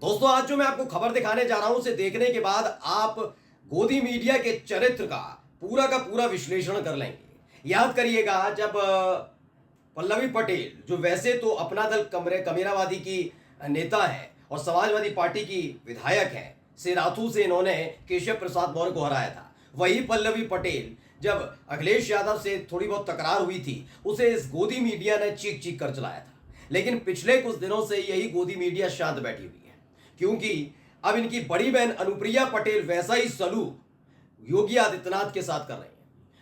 दोस्तों, आज जो मैं आपको खबर दिखाने जा रहा हूं उसे देखने के बाद आप गोदी मीडिया के चरित्र का पूरा विश्लेषण कर लेंगे। याद करिएगा जब पल्लवी पटेल जो वैसे तो अपना दल कमेरावादी की नेता है और समाजवादी पार्टी की विधायक है, सिराथू से इन्होंने केशव प्रसाद मौर्य को हराया था। वही पल्लवी पटेल जब अखिलेश यादव से थोड़ी बहुत तकरार हुई थी, उसे इस गोदी मीडिया ने चीख चीख कर चलाया था। लेकिन पिछले कुछ दिनों से यही गोदी मीडिया शांत बैठी हुई है, क्योंकि अब इनकी बड़ी बहन अनुप्रिया पटेल वैसा ही सलूक योगी आदित्यनाथ के साथ कर रही हैं।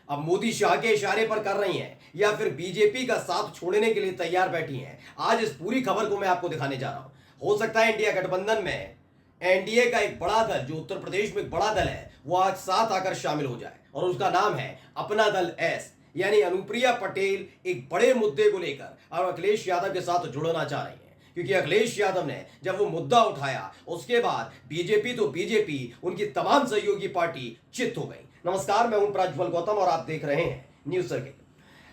अब मोदी शाह के इशारे पर कर रही हैं या फिर बीजेपी का साथ छोड़ने के लिए तैयार बैठी हैं। आज इस पूरी खबर को मैं आपको दिखाने जा रहा हूं। हो सकता है इंडिया गठबंधन में एनडीए का एक बड़ा दल, जो उत्तर प्रदेश में एक बड़ा दल है, वो आज साथ आकर शामिल हो जाए और उसका नाम है अपना दल एस। यानी अनुप्रिया पटेल एक बड़े मुद्दे को लेकर और अखिलेश यादव के साथ जुड़ना चाह रही हैं, क्योंकि अखिलेश यादव ने जब वो मुद्दा उठाया उसके बाद बीजेपी उनकी तमाम सहयोगी पार्टी चित हो गई। नमस्कार, मैं हूं प्रज्वल गौतम और आप देख रहे हैं न्यूज सर्किल।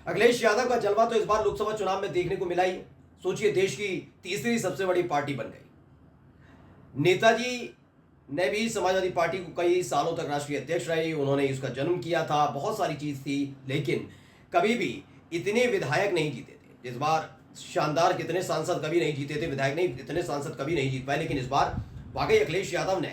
अखिलेश यादव का जलवा तो इस बार लोकसभा चुनाव में देखने को मिला ही। सोचिए, देश की तीसरी सबसे बड़ी पार्टी बन गई। नेताजी ने भी समाजवादी पार्टी को कई सालों तक राष्ट्रीय अध्यक्ष रहे, उन्होंने इसका जन्म किया था, बहुत सारी चीज थी, लेकिन कभी भी इतने विधायक नहीं जीते थे। इस बार शानदार, कितने सांसद कभी नहीं जीते थे, विधायक नहीं, इतने सांसद कभी नहीं जीत पाए, लेकिन इस बार वाकई अखिलेश यादव ने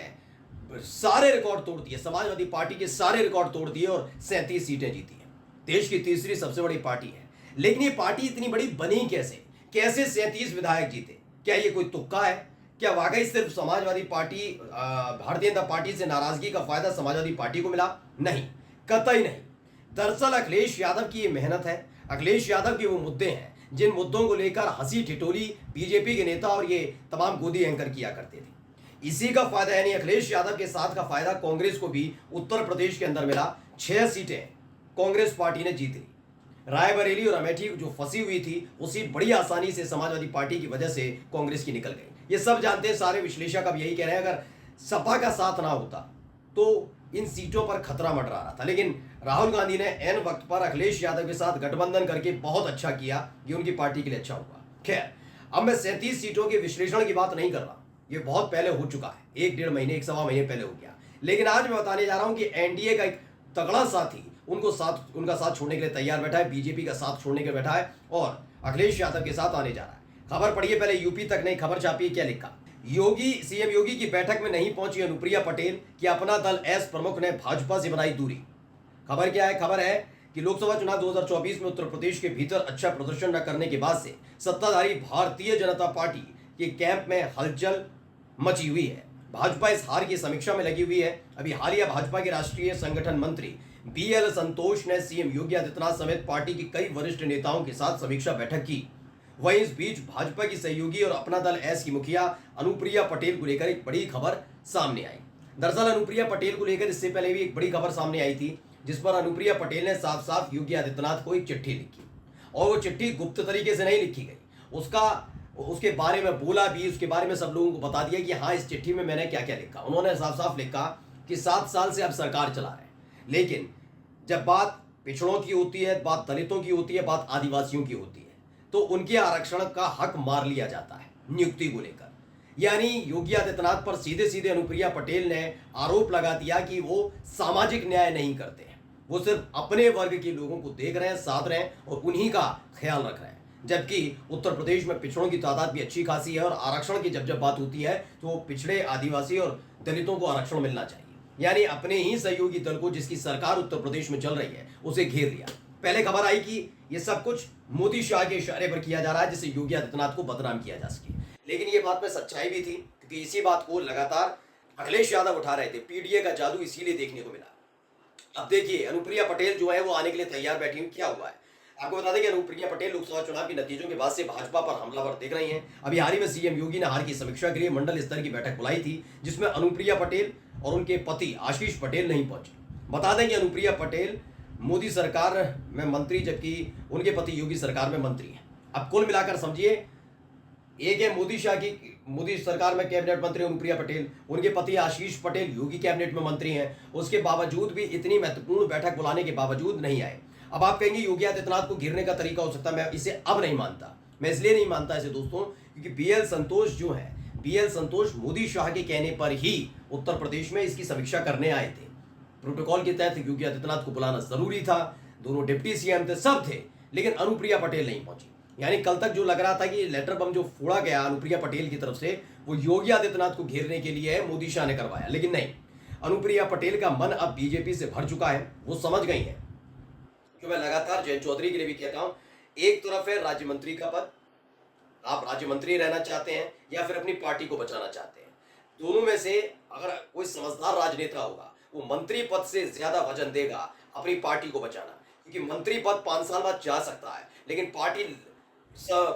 सारे रिकॉर्ड तोड़ दिए, समाजवादी पार्टी के सारे रिकॉर्ड तोड़ दिए और 37 सीटें जीती हैं। देश की तीसरी सबसे बड़ी पार्टी है, लेकिन ये पार्टी इतनी बड़ी बनी कैसे? कैसे 37 विधायक जीते? क्या ये कोई तुक्का है? क्या वाकई सिर्फ समाजवादी पार्टी, भारतीय जनता पार्टी से नाराजगी का फायदा समाजवादी पार्टी को मिला? नहीं, कतई नहीं। दरअसल अखिलेश यादव की ये मेहनत है, अखिलेश यादव के वो मुद्दे हैं जिन मुद्दों को लेकर हंसी ठिठोली बीजेपी के नेता और ये तमाम गोदी एंकर किया करते थे। इसी का फायदा, यानी अखिलेश यादव के साथ का फायदा कांग्रेस को भी उत्तर प्रदेश के अंदर मिला। 6 सीटें कांग्रेस पार्टी ने जीत ली। रायबरेली और अमेठी जो फंसी हुई थी, वो सीट बड़ी आसानी से समाजवादी पार्टी की वजह से कांग्रेस की निकल गई। ये सब जानते हैं, सारे विश्लेषक अब यही कह रहे हैं, अगर सपा का साथ ना होता तो इन सीटों पर खतरा मंडरा रहा था। लेकिन राहुल गांधी ने एन वक्त पर अखिलेश यादव के साथ गठबंधन करके बहुत अच्छा किया, ये उनकी पार्टी के लिए अच्छा हुआ। खैर, अब मैं 37 सीटों के विश्लेषण की बात नहीं कर रहा, ये बहुत पहले हो चुका है, 1 सवा महीने पहले हो गया। लेकिन आज मैं बताने जा रहा हूं कि एनडीए का एक तगड़ा साथी उनका साथ छोड़ने के लिए तैयार बैठा है, बीजेपी का साथ छोड़ने के लिए बैठा है और अखिलेश यादव के साथ आने जा रहा है। खबर पढ़िए पहले, यूपी तक नहीं खबर छापी, क्या लिखा। सीएम योगी की बैठक में नहीं पहुंची अनुप्रिया पटेल कि अपना दल एस प्रमुख ने भाजपा से बनाई दूरी। खबर क्या है? खबर है कि लोकसभा चुनाव 2024 में उत्तर प्रदेश के भीतर अच्छा प्रदर्शन न करने के बाद से सत्ताधारी भारतीय जनता पार्टी के कैंप में हलचल मची हुई है। भाजपा इस हार की समीक्षा में लगी हुई है। अभी हालिया भाजपा के राष्ट्रीय संगठन मंत्री बीएल संतोष ने सीएम योगी आदित्यनाथ समेत पार्टी के कई वरिष्ठ नेताओं के साथ समीक्षा बैठक की। वहीं इस बीच भाजपा की सहयोगी और अपना दल एस की मुखिया अनुप्रिया पटेल को लेकर एक बड़ी खबर सामने आई। दरअसल अनुप्रिया पटेल को लेकर इससे पहले भी एक बड़ी खबर सामने आई थी, जिस पर अनुप्रिया पटेल ने साफ साफ योगी आदित्यनाथ को एक चिट्ठी लिखी और वो चिट्ठी गुप्त तरीके से नहीं लिखी गई। उसके बारे में बोला भी, उसके बारे में सब लोगों को बता दिया कि हाँ, इस चिट्ठी में मैंने क्या क्या लिखा। उन्होंने साफ साफ लिखा कि 7 साल से अब सरकार चला रहे हैं, लेकिन जब बात पिछड़ों की होती है, बात दलितों की होती है, बात आदिवासियों की होती है, तो उनके आरक्षण का हक मार लिया जाता है नियुक्ति को लेकर। यानी योगी आदित्यनाथ पर सीधे सीधे अनुप्रिया पटेल ने आरोप लगा दिया कि वो सामाजिक न्याय नहीं करते हैं, वो सिर्फ अपने वर्ग के लोगों को देख रहे हैं, साथ रहे हैं और उन्हीं का ख्याल रख रहे हैं। जबकि उत्तर प्रदेश में पिछड़ों की तादाद भी अच्छी खासी है और आरक्षण की जब बात होती है तो पिछड़े, आदिवासी और दलितों को आरक्षण मिलना चाहिए। यानी अपने ही सहयोगी दल को, जिसकी सरकार उत्तर प्रदेश में चल रही है, उसे घेर लिया। पहले खबर आई कि ये सब कुछ मोदी शाह के इशारे पर किया जा रहा है, जिससे योगी आदित्यनाथ को बदनाम किया जा सके। लेकिन ये बात में सच्चाई भी थी, क्योंकि इसी बात को लगातार अखिलेश यादव उठा रहे थे। पीडीए का जादू इसीलिए देखने को मिला। अब देखिए, अनुप्रिया पटेल जो है वो आने के लिए तैयार बैठी हुई। क्या हुआ है आपको बता दें कि अनुप्रिया पटेल लोकसभा चुनाव के नतीजों के बाद से भाजपा पर हमलावर देख रही हैं। अभी हाल ही में सीएम योगी ने हार की समीक्षा के लिए मंडल स्तर की बैठक बुलाई थी, जिसमें अनुप्रिया पटेल और उनके पति आशीष पटेल नहीं पहुंचे। बता दें कि अनुप्रिया पटेल मोदी सरकार में मंत्री, जबकि उनके पति योगी सरकार में मंत्री हैं। अब कुल मिलाकर समझिए, एक है मोदी सरकार में कैबिनेट मंत्री अनुप्रिया पटेल, उनके पति आशीष पटेल योगी कैबिनेट में मंत्री हैं। उसके बावजूद भी, इतनी महत्वपूर्ण बैठक बुलाने के बावजूद नहीं आए। अब आप कहेंगे योगी आदित्यनाथ को घेरने का तरीका हो सकता है, मैं इसे अब नहीं मानता। मैं इसलिए नहीं मानता इसे दोस्तों, क्योंकि बीएल संतोष जो है बीएल संतोष मोदी शाह के कहने पर ही उत्तर प्रदेश में इसकी समीक्षा करने आए थे। प्रोटोकॉल के तहत योगी आदित्यनाथ को बुलाना जरूरी था, दोनों डिप्टी सीएम थे, सब थे, लेकिन अनुप्रिया पटेल नहीं पहुंची। यानी कल तक जो लग रहा था कि लेटर बम जो फोड़ा गया अनुप्रिया पटेल की तरफ से वो योगी आदित्यनाथ को घेरने के लिए है, मोदी शाह ने करवाया, लेकिन नहीं। अनुप्रिया पटेल का मन अब बीजेपी से भर चुका है, वो समझ गई है। जो मैं लगातार जयंत चौधरी के लिए भी कहता हूं, एक तरफ है राज्य मंत्री का पद, आप राज्य मंत्री रहना चाहते हैं या फिर अपनी पार्टी को बचाना चाहते हैं, दोनों में से अगर कोई समझदार राजनेता होगा वो मंत्री पद से ज्यादा वजन देगा अपनी पार्टी को बचाना, क्योंकि मंत्री पद 5 साल बाद जा सकता है, लेकिन पार्टी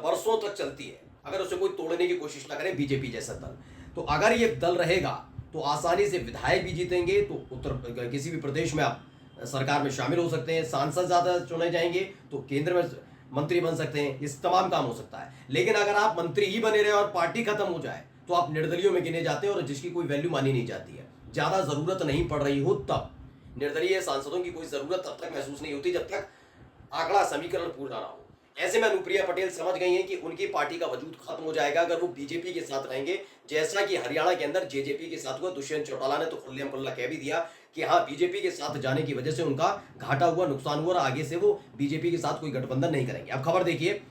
वर्षों तक चलती है अगर उसे कोई तोड़ने की कोशिश ना करे, बीजेपी जैसा दल। तो अगर ये दल रहेगा तो आसानी से विधायक भी जीतेंगे, तो उत्तर किसी भी प्रदेश में आप सरकार में शामिल हो सकते हैं, सांसद ज्यादा चुने जाएंगे तो केंद्र में मंत्री बन सकते हैं, इस तमाम काम हो सकता है। लेकिन अगर आप मंत्री ही बने रहे और पार्टी खत्म हो जाए तो आप निर्दलीयों में गिने जाते हैं और जिसकी कोई वैल्यू मानी नहीं जाती है। ज्यादा जरूरत नहीं पड़ रही हो तब निर्दलीय सांसदों की कोई जरूरत तब तक महसूस नहीं होती जब तक आंकड़ा समीकरण पूरा ना हो। ऐसे में अनुप्रिया पटेल समझ गई हैं कि उनकी पार्टी का वजूद खत्म हो जाएगा अगर वो बीजेपी के साथ रहेंगे, जैसा कि हरियाणा के अंदर जेजेपी के साथ हुआ। दुष्यंत चौटाला ने तो खुल्लेम खुल्ला कह भी दिया कि हाँ, बीजेपी के साथ जाने की वजह से उनका घाटा हुआ, नुकसान हुआ और आगे से वो बीजेपी के साथ कोई गठबंधन नहीं करेंगे। अब खबर देखिए,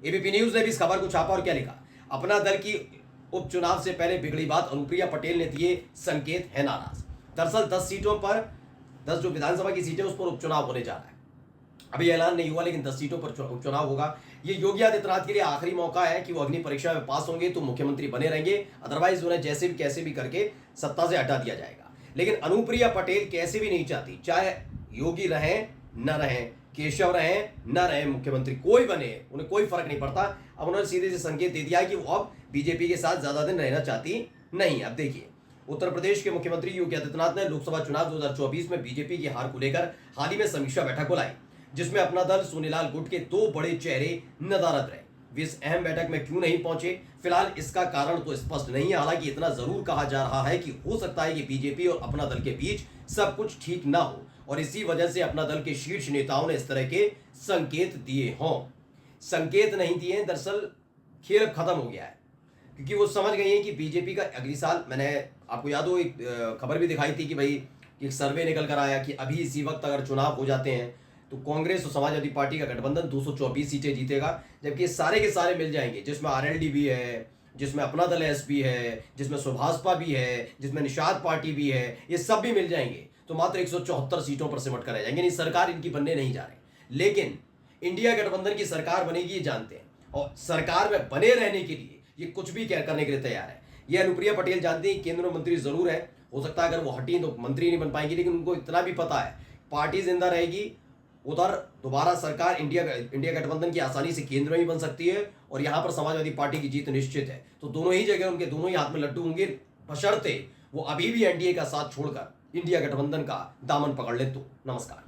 एबीपी न्यूज ने भी इस खबर को छापा और क्या लिखा, अपना दल की उपचुनाव से पहले बिगड़ी बात, अनुप्रिया पटेल ने दिए संकेत, है नाराज। दरअसल 10 सीटों पर 10 जो विधानसभा की सीटें उस पर उपचुनाव होने जा रहा है। अभी ऐलान नहीं हुआ लेकिन 10 सीटों पर उपचुनाव होगा। ये योगी आदित्यनाथ के लिए आखिरी मौका है कि वो अग्नि परीक्षा में पास होंगे तो मुख्यमंत्री बने रहेंगे, अदरवाइज उन्हें जैसे भी कैसे भी करके सत्ता से हटा दिया जाएगा। लेकिन अनुप्रिया पटेल कैसे भी नहीं चाहती, चाहे योगी रहें न रहें, केशव रहें न रहें, मुख्यमंत्री कोई बने उन्हें कोई फर्क नहीं पड़ता। अब उन्होंने सीधे से संकेत दे दिया कि वो अब बीजेपी के साथ ज्यादा दिन रहना चाहती नहीं। अब देखिए, उत्तर प्रदेश के मुख्यमंत्री योगी आदित्यनाथ ने लोकसभा चुनाव 2024 में बीजेपी की हार को लेकर हाल ही में समीक्षा बैठक बुलाई, जिसमें अपना दल सोनीलाल गुट के 2 बड़े चेहरे नदारद रहे। वे इस अहम बैठक में क्यों नहीं पहुंचे, फिलहाल इसका कारण तो स्पष्ट नहीं है। हालांकि इतना जरूर कहा जा रहा है कि हो सकता है कि बीजेपी और अपना दल के बीच सब कुछ ठीक ना हो और इसी वजह से अपना दल के शीर्ष नेताओं ने इस तरह के संकेत दिए हों। संकेत नहीं दिए, दरअसल खेल खत्म हो गया है, क्योंकि वो समझ गई है कि बीजेपी का अगली साल, मैंने आपको याद हो एक खबर भी दिखाई थी कि भाई एक सर्वे निकल कर आया कि अभी इसी वक्त अगर चुनाव हो जाते हैं तो कांग्रेस और समाजवादी पार्टी का गठबंधन 224 सीटें जीतेगा, जबकि सारे के सारे मिल जाएंगे, जिसमें आरएलडी भी है, जिसमें अपना दल एसपी है, जिसमें सुभाषपा भी है, जिसमें निषाद पार्टी भी है, ये सब भी मिल जाएंगे तो मात्र 174 सीटों पर सिमट कर रह जाएंगे। नहीं, सरकार इनकी बनने नहीं जा रही, लेकिन इंडिया गठबंधन की सरकार बनेगी ये जानते हैं और सरकार में बने रहने के लिए ये कुछ भी करने के लिए तैयार है। ये अनुप्रिया पटेल जानती हैं केंद्रीय मंत्री जरूर है, हो सकता है अगर वो हटी तो मंत्री नहीं बन पाएंगी, लेकिन उनको इतना भी पता है पार्टी जिंदा रहेगी, उधर दोबारा सरकार इंडिया गठबंधन की आसानी से केंद्र में भी बन सकती है और यहां पर समाजवादी पार्टी की जीत निश्चित है। तो दोनों ही जगह उनके दोनों ही हाथ में लड्डू होंगे, बशर्ते वो अभी भी एनडीए का साथ छोड़कर इंडिया गठबंधन का दामन पकड़ ले तो। नमस्कार।